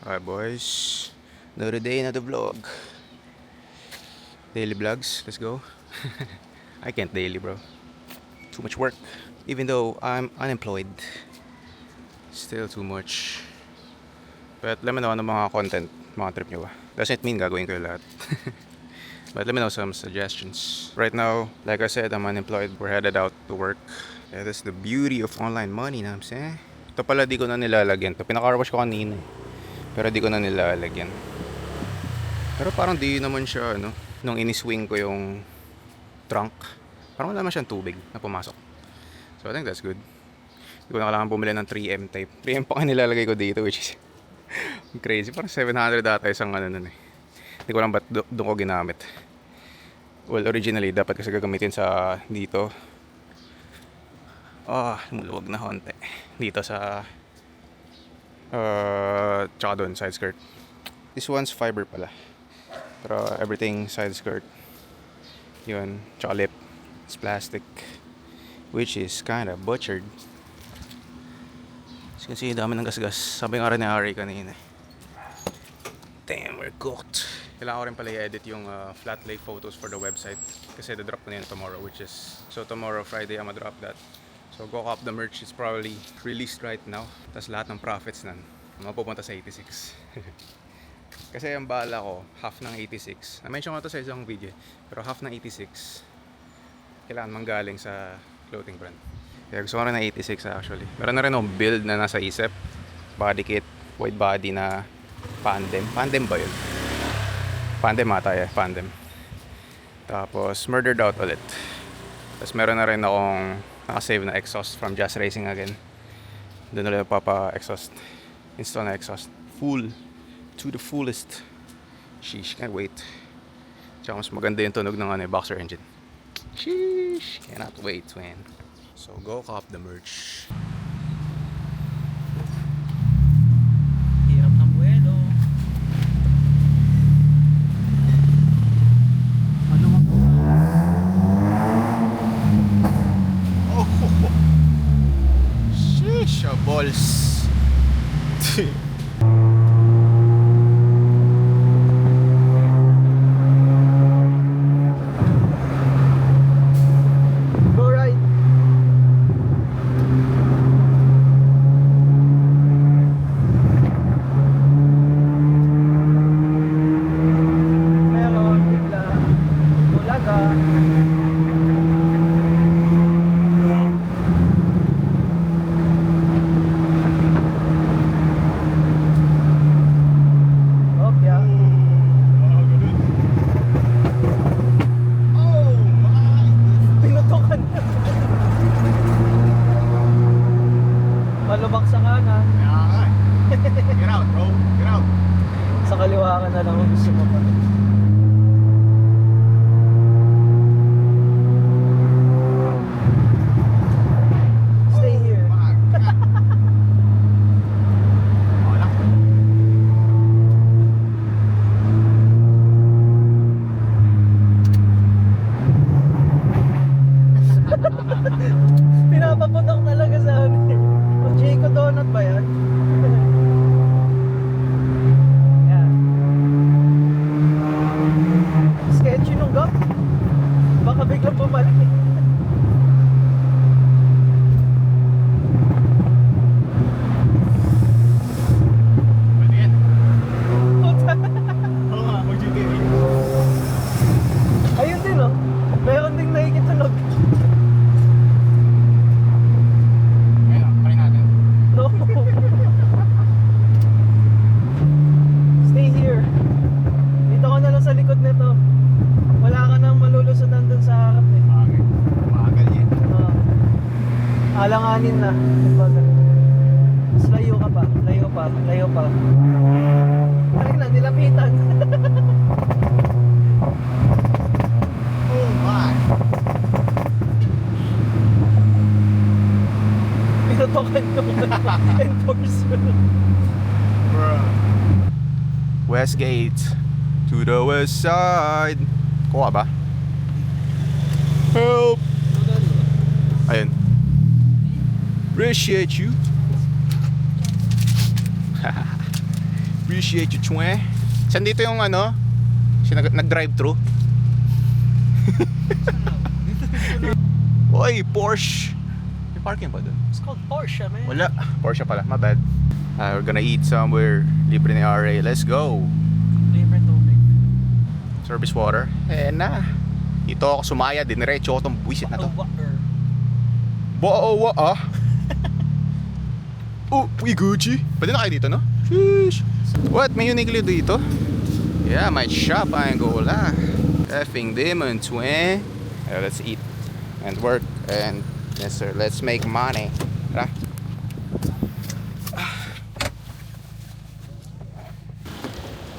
Alright boys, another day, another vlog. Daily vlogs, let's go. I can't daily bro, too much work. Even though I'm unemployed, still too much. But let me know ano mga content, mga trip nyo ba. Doesn't mean gagawin ko yung lahat. But let me know some suggestions. Right now, like I said, I'm unemployed. We're headed out to work. Yeah, that's the beauty of online money, na I'm saying. Ito pala di ko na nilalagyan. Ito pinaka-carwash ko kanina eh. Pero di ko na nilalagyan. Pero parang di naman siya, ano, nung iniswing ko yung trunk, parang wala naman siyang tubig na pumasok. So I think that's good. Di ko na kailangan bumili ng 3M type. 3M pa nilalagay ko dito, which is crazy. Parang 700 data isang ano nun eh. Hindi ko lang ba't doon ko ginamit. Well, originally, dapat kasi gagamitin sa dito. Lumuluwag na konti. Dito sa tsaka doon, side skirt. This one's fiber pala. Pero everything side skirt. Yun, tsaka lip. It's plastic. Which is kinda butchered. As you can see, dami ng gasgas. Sabi nga rin ni Ari kanina. Damn, we're cooked. Kailangan ko rin pala i-edit yung flat lay photos for the website. Kasi the-drop ko na yun tomorrow, which is... So tomorrow, Friday, I'm gonna drop that. So go cop the merch. It's probably released right now. Tapos lahat ng profits nan mapupunta sa 86. Kasi ang bala ko, half ng 86. Na-mention ko to sa isang video. Pero half ng 86 kailangan manggaling sa clothing brand. Kaya gusto ko rin na 86 actually. Meron na rin akong build na nasa isip. Body kit, wide body na Pandem. Pandem ba yun? Pandem ata eh, Pandem. Tapos murdered out ulit. Tapos meron na rin akong nakasave na exhaust from Just Racing again. Doon ulit papa-exhaust. Install na exhaust. Full. To the fullest. Sheesh, can't wait. Tsaka mas maganda yung tunog ng boxer engine. Sheesh, cannot wait, man. So go cop the merch. Hirap ng buwelo. Ano magawa? Sheesh, balls. Go right. Meron bigla Bulaga. Opya. Pinutukan na. Malubak sa kanan. Get out, bro. Get out. Sa kaliwa ka na lang kung gusto mo pa. Stay here. Pinapaputok talaga sa ano eh. O Jayco Donut ba yan? Yan. Sketchy nung gap. Baka biglang bumalik eh. Pwede yan. Puta. Oo nga, mag-GTA. Ayun din oh. Meron ding nakikitunog. Ayun, parin natin. No. Stay here. Dito ka na lang sa likod nito. Wala ka nang malulusutan dun sa harap eh. Magal yan. Alanganin na. Kumbaga. Mas layo ka pa. Layo pa. Layo pa. Parang na, nilapitan. Oh my. Pinutokan ko. Enforcer. Westgate to the west side. Kuha ba? Help! Ayun. Appreciate you. Appreciate you, chwe. Saan dito yung ano? Siya nag-drive-thru? Oy, Porsche! May parking ba dun? It's called Porsche, man. Wala. Porsche pala. My bad. We're gonna eat somewhere. Libre ni RA. Let's go. Libre tubig. Service water. Na. Dito ako sumaya. Diniretso ko tong buwisit na to. Water. Boa ah. Oh, we Gucci. Pwede na kayo dito, no? Sheesh. What? May unique dito? Yeah, my shop Angola. Effing demon, twin. Let's eat and work and yes sir, let's make money. Tara.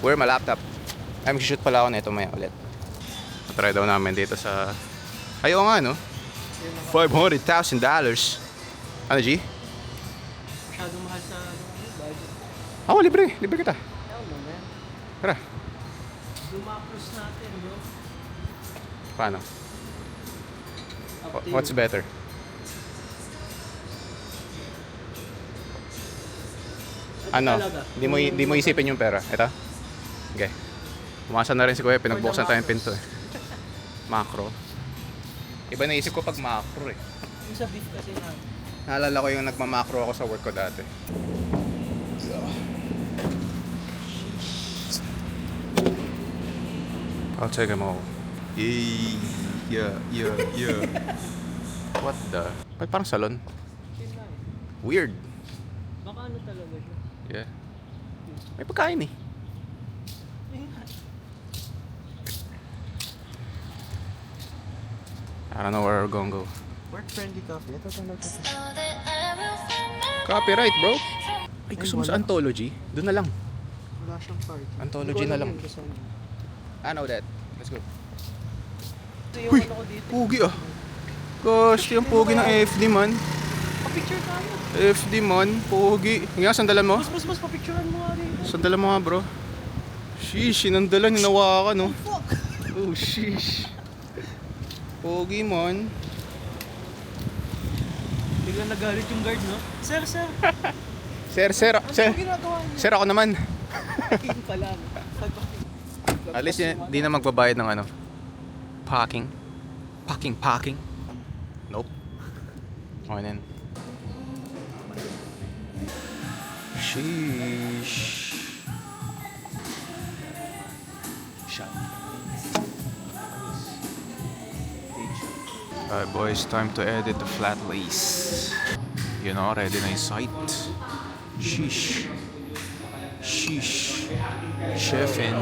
Where my laptop? I'm shoot pala ako nito maya ulit. Try daw namin dito sa... Ayaw nga, no? $500,000. Ano, G? Masyadong mahal sa budget. Ako, libre. Libre kita. Hell no, man. Tara. Lumapros natin, bro. Paano? Up to What's you. better? Ano? Talaga? Di mo isipin yung pera. Ito? Okay. Umasa na rin si Kuya. Pinagbuksan tayong pinto eh. Macro. Iba na isip ko pag macro eh. Yung sa beef kasi na. Naalala ko yung nagmamakro ako sa work ko dati. I'll take them all. Yeah. What the? Ba't parang salon? Yun na eh. Weird. Baka ano talaga siya. Yeah. May pagkain eh. Yun nga. I don't know where we're gonna go. Work-friendly coffee. Ito talaga. Copyright, bro. Ay, gusto mo sa Anthology? Doon na lang. Wala siyang party. Anthology na lang. I know that. Let's go. Ito yung ano ko dito. Pugi ah. Gosh, yung pugi ng FD man. Pa-picture tayo. FD man, pugi. Nga, sandalan mo? Mas pa-picturean mo nga rin. Sandalan mo nga, bro. Sheesh, sinandalan, hinawa ka, no? Fuck! Oh, sheesh. Pugi man. Biglang nagalit yung guard, no? Sir! Sir. Ano ginagawa niyo? Sir, ako naman. Yun pala. At least di na magbabayad ng ano. Parking. Nope. Okay na yun. Sheesh. Shop. Alright boys, time to edit the flat lace. You know, ready na yung site. Sheesh. Chefin.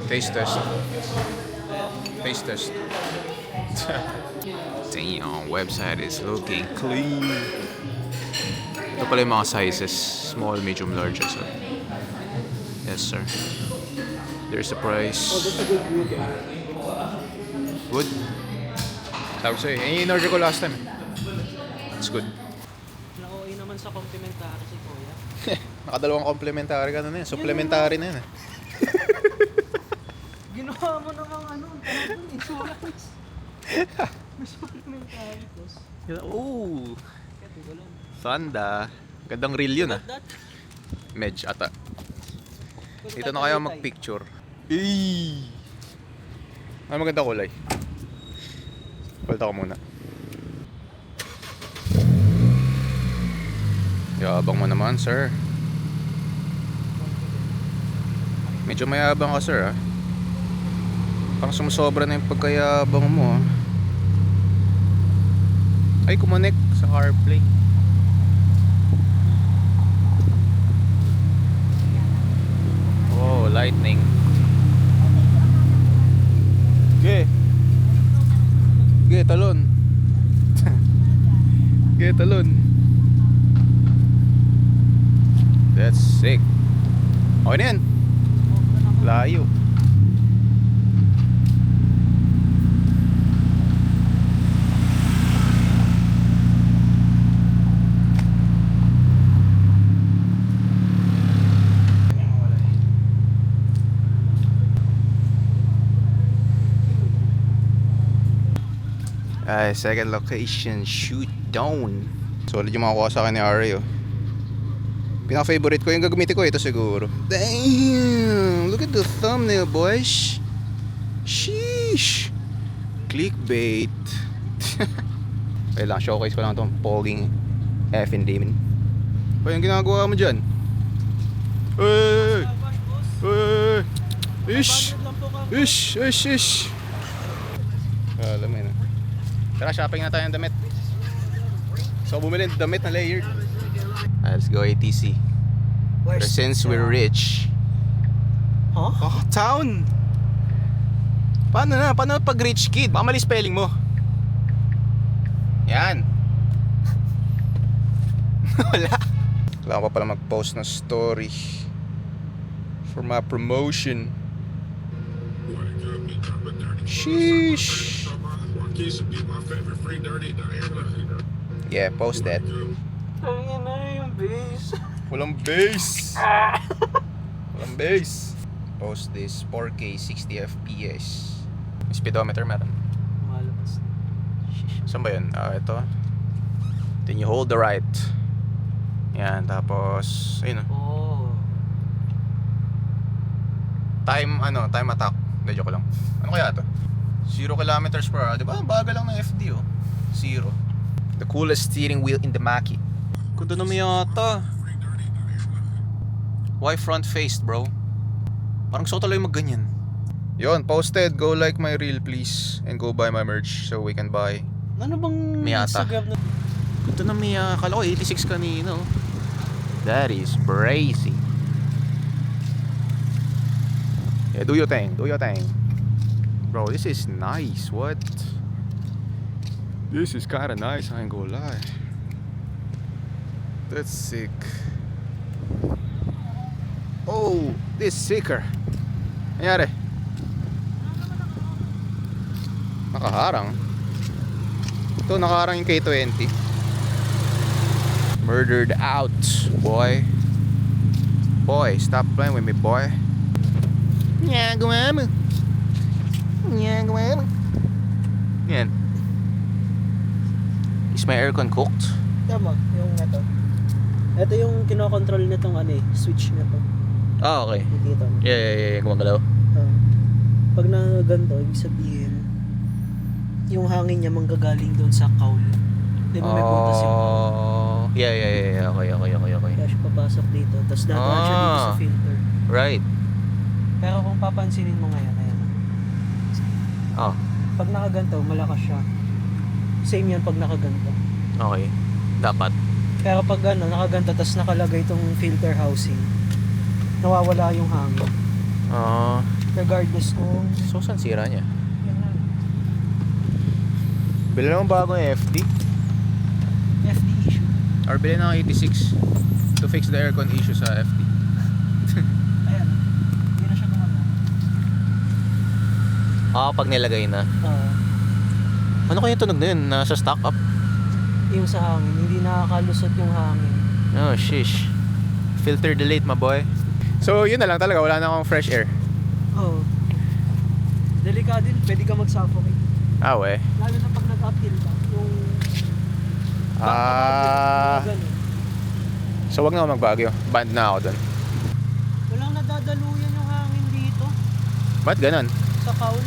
Taste test. Damn, website is looking clean. Ito pala yung mga sizes. Small, medium, large. So. Yes, sir. There's the price. That's a good view, Good? Sabi ko sa'yo, yung in-order ko last time. It's good. Nauwi naman sa complimentary si Kuya. Nakadalawang complimentary ka na yun. Supplementary na yun. Ginawa mo namang ano, insurance. May supplementary cost. Oh! Kaya walang. Sanda. Gandang reel yun ah. That? Medj ata. Dito na kayo mag-picture. Eee! Ay, maganda kulay. Palta ko muna. Yabang mo naman, sir. Medyo mayabang ka, sir, ah. Parang sumusobra na yung pagkayabang mo, ah. Ay, kumonek sa CarPlay. Oh, lightning. Talon. Talon. That's sick. Okay na yan. Layo. Second location, shoot down. Solid yung makakuha sa akin ni Ari, oh. Pinaka-favorite ko yung gagamitin ko, ito siguro. Damn! Look at the thumbnail, boys. Sheesh! Clickbait. Wait lang, showcase ko lang itong poging effing demon. O, yung ginagawa mo dyan? Hey! Hey! Ish! Ish! Ish! Ish! Alam mo yun. Tara, shopping na tayo ng damit. So, bumili ng damit na layered. Let's go ATC. But since we're rich. Huh? Oh, town! Paano na? Paano pag rich kid? Baka mali spelling mo. Yan. Wala. Kailangan ko pala mag-post ng story for my promotion. Sheesh. Yeah, post that. Ayun na yung base. Walang base. Walang base. Post this 4K 60 FPS. Speedometer meron. Malabas. Saan ba yun? Ito. Then you hold the right. Yan, tapos ayun Oh. Time attack. Hindi, joke lang. Ano kaya to? 0 kilometers per hour. Diba? Ang bagal lang ng FD oh. 0. The coolest steering wheel in the Maki. Ganda naman yata. Why front faced, bro? Parang gusto ko talaga mag-ganyan. Yon, posted. Go like my reel please. And go buy my merch so we can buy. Ano bang Miata. Instagram na? Ito na Mia. Akala ko 86 kanino. That is crazy. Yeah, do your thing. Do your thing. Bro, this is nice. What? This is kinda nice, I ain't gonna lie. That's sick. Oh, this sicker. Nangyari? Nakaharang. Ito, nakaharang yung K20. Murdered out, boy. Boy, stop playing with me, boy. Ginagawa mo. Ginagawa mo. Yan. Is my aircon cooked? Tama, yung ito. Ito yung kinokontrol nitong switch nito. Ah, okay. Nakikita mo. Yeah. Gumagalaw. Pag na ganito, ibig sabihin, yung hangin niya manggagaling doon sa cowl. Di ba may butas yung cowl? Yeah. Okay. Kaya siya papasok dito. Tapos dadaan siya dito sa filter. Right. Pero kung papansinin mo ngayon, ayan. Oh, Pag nakaganto, malakas siya. Same yan pag nakaganto. okay. Dapat. Pero pag nakaganto, tapos nakalagay itong filter housing, nawawala yung hangin. Regardless kung... So, saan sira niya? Yan na. Bili naman bagong FD. FD issue. Or bili ng 86 to fix the aircon issue sa FD. Ayan. Hindi na siya gumagana. Pag nilagay na. Ano kaya yung tunog na yun? Nasa stock up? Yung sa hangin, hindi nakakalusot yung hangin. Oh, shish. Filter delete, my boy. So, yun na lang talaga. Wala na akong fresh air. Oo. Delikado din, pwede ka mag-suffocate. We. Lalo na pag nag-uphill ka. Yung... So, wag na ako magbagyo. Band na ako dun. Walang nadadaluyan yung hangin dito. Ba't ganon? Sa cowl.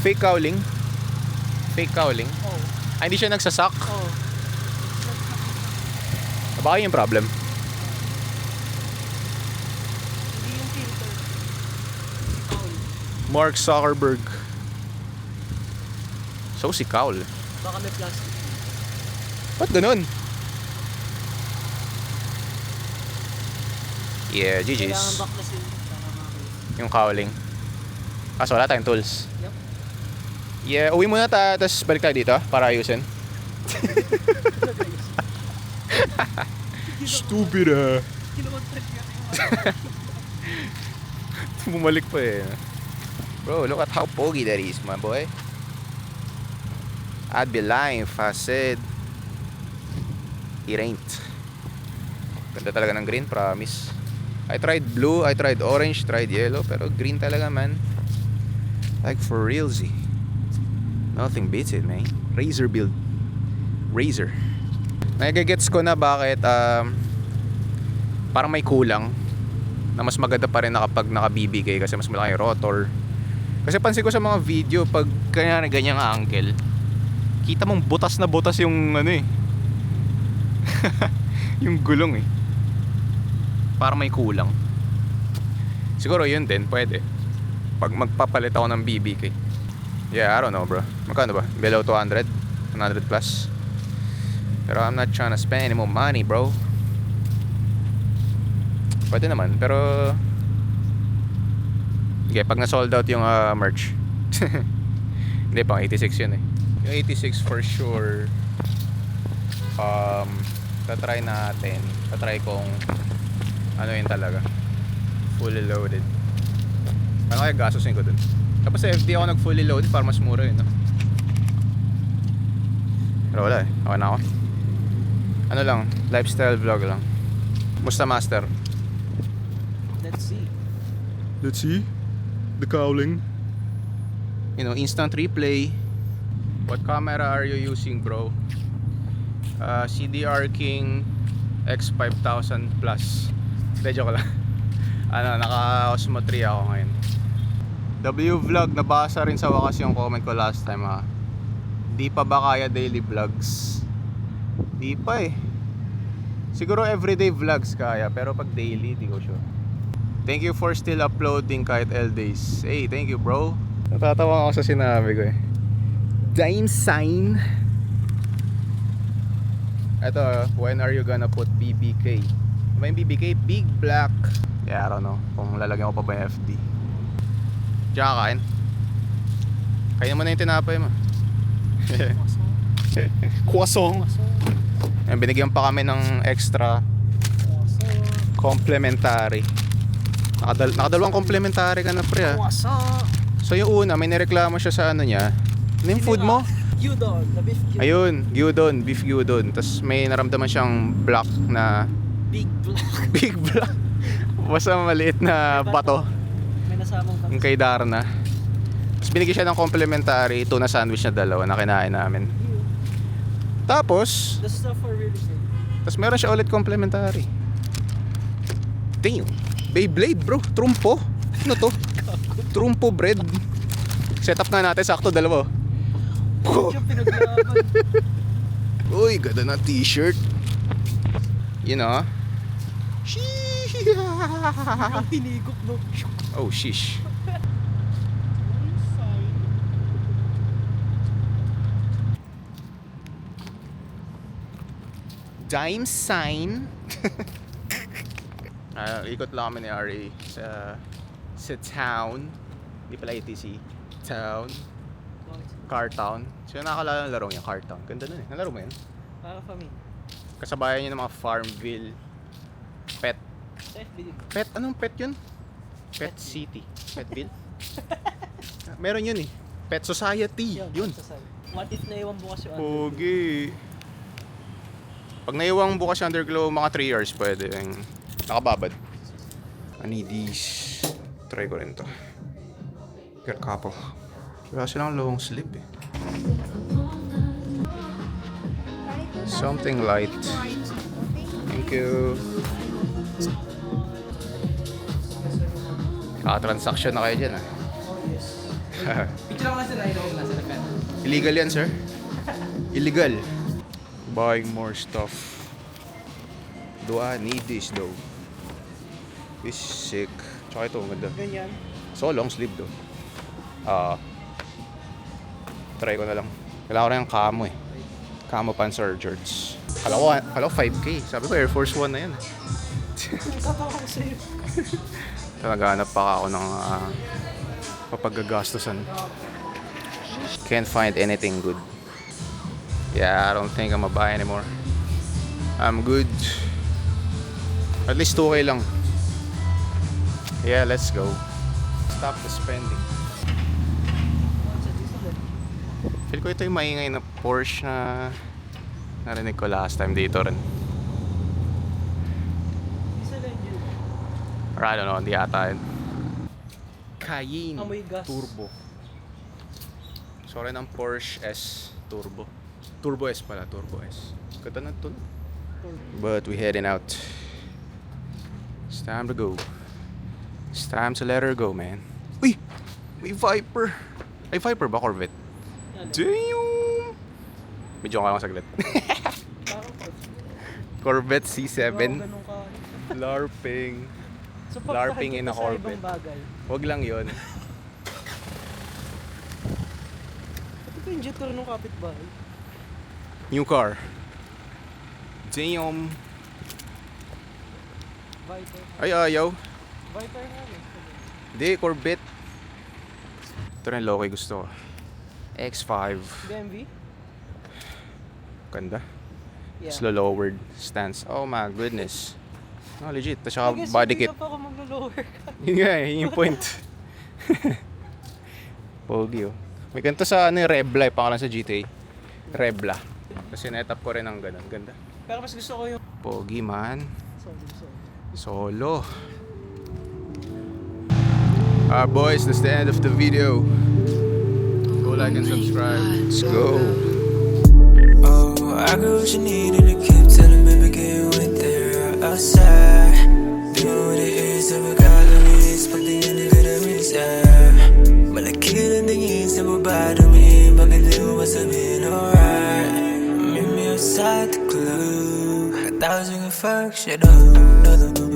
Fake cowling? Fake cowling? Oo. Hindi siya nagsasak? Oo. Baka yung problem. Hindi yung filter. Cowl. Mark Zuckerberg. So, si Cowl. Baka may plastic. Ba't ganun? Yeah, Kailangan GG's. baklasin para makakita. Yung cowling. Kaso wala tayong tools. Yup. Yeah, uwi muna tayo, tapos balik tayo dito para ayusin. Stupid Kilowatt-trip yan yung Bumalik pa eh. Bro, look at how pogy that is, my boy. I'd be lying if I said it ain't. Ganda talaga ng green, promise. I tried blue, I tried orange, tried yellow, pero green talaga, man. Like for realsy. Nothing beats it, man. Razor build. Razor. Nagigets ko na bakit parang may kulang na mas maganda pa rin na kapag naka-BBK kasi mas malaki yung rotor. Kasi pansin ko sa mga video pag kanya ganyang angle, kita mong butas na butas yung ano eh. Yung gulong eh. Parang may kulang. Siguro yun din, pwede. Pag magpapalit ako ng BBK. Yeah, I don't know bro. Magkano ba? Below 200? 100 plus? Pero I'm not trying to spend any more money bro. Pwede naman, pero okay, pag na-sold out yung merch. Hindi, pang 86 yun eh. Yung 86 for sure, tatry natin. Tatry kong ano yun talaga, fully loaded. Ano kaya gastusin ko dun? Tapos sa FD ako nag-fully loaded para mas mura yun, no? Pero wala eh, okay na ako. Ano lang, lifestyle vlog lang. Musta master? Let's see. Let's see the cowling. You know, instant replay. What camera are you using, bro? CDR King X5000 Plus. Hindi, joke lang. Ano, naka Osmo 3 ako ngayon. W vlog, nabasa rin sa wakas yung comment ko last time ha. Di pa ba kaya daily vlogs? Di pa eh. Siguro everyday vlogs kaya, pero pag daily, di ko sure. Thank you for still uploading kahit L days. Hey, thank you bro. Natatawa ako sa sinabi ko eh. Dime sign. Ito, when are you gonna put BBK? Diba yung BBK? Big Black. Yeah, I don't know kung lalagyan ko pa ba yung FD. Diyan ka kain? Kainin mo na yung tinapay mo. Croissant. Ayan, binigyan pa kami ng extra complimentary. Nakadalawang complimentary ka na pre ha. So yung una, may nireklamo siya sa ano niya. Ano yung food mo? Gyudon, the beef gyudon. Ayun, gyudon, beef gyudon. Tapos may naramdaman siyang block na Big block. big block. Basta maliit na bato. May nasamang Yung kay Darna. Tapos binigyan siya ng complimentary tuna sandwich na dalawa na kinain namin. Tapos The stuff are really good. Tapos meron siya ulit complimentary. Damn. Beyblade bro, trumpo. Ano to? Trumpo bread. Set up nga natin, sakto dalawa. Yung pinaglaban. Uy, ganda na t-shirt. You know? Ang hinigop no. Oh, sheesh. Dime sign. Ikot lang kami ni RA sa town. Hindi pala ATC. Town. Car Town. So yung nakakalala ng laro niya, Car Town. Ganda nun eh. Nalaro mo yun? Para kami. Kasabayan niya ng mga Farmville. Pet. Pet? Anong pet yun? Pet City. Petville? Meron yun eh. Pet Society. Yun. What if naiwan bukas yung Pogi. Pag naiwang bukas yung underglow, mga 3 years pwede. Yung nakababad. I need these. Try ko rin to. Get a couple. Wala silang long sleeve eh. Something light. Thank you. Transaction na kayo dyan ah. Picture lang kasi na nasa depan. Illegal yan sir. Illegal. Buying more stuff. Do I need this though? This is sick. Tsaka ito, ganda. Ganyan. So long sleeve though. Try ko na lang. Kailangan ko na yung camo eh. Camo Panzer George. Kala ko 5K. Sabi ko Air Force 1 na yan. Tatawa ko sa'yo. Naghanap pa ako ng papaggagastusan. Can't find anything good. Yeah, I don't think I'm gonna buy anymore. I'm good. At least 2K lang. Yeah, let's go. Stop the spending. Feel ko ito yung maingay na Porsche na narinig ko last time dito rin. Or I don't know, hindi ata yun. Cayenne Amoy gas. Turbo. Sorry ng Porsche S Turbo. Turbo S pala, Turbo S. Ganda na to. But we heading out. It's time to go. It's time to let her go, man. Uy! May Viper! Ay, Viper ba? Corvette? Damn! Medyo ka lang saglit. Corvette C7. LARPing. So, LARPing in a sa Corvette. ibang bagay. Wag lang yon. Ito po yung jetter ng kapitbahay. New car. Damn! Viper. Ay, ayaw. Viper nga rin. Hindi, Corvette. Ito rin low-key gusto ko. X5. BMW? Ganda. Yeah. Slow lowered stance. Oh my goodness. No, legit. Tapos I saka guess body hindi kit. ka pa ako maglo-lower ka. Yun nga eh, yun yung point. Pogi oh. May ganito sa ano, Rebla, yung pangalan sa GTA. Rebla. Kasi net-up ko rin ng ganun. Ganda. Pero mas gusto ko yung Pogi man. solo. Solo. Boys, that's the end of the video. Go like and subscribe. Let's go. Oh, I got what you need and I keep telling me begin with there outside. Doing what it is, I'm a god of this, but the end of the reason. Malaki lang tingin sa baba dumi, bakit di mo masabihin alright? Meet me outside the club, 1,000 fuck shit up, no.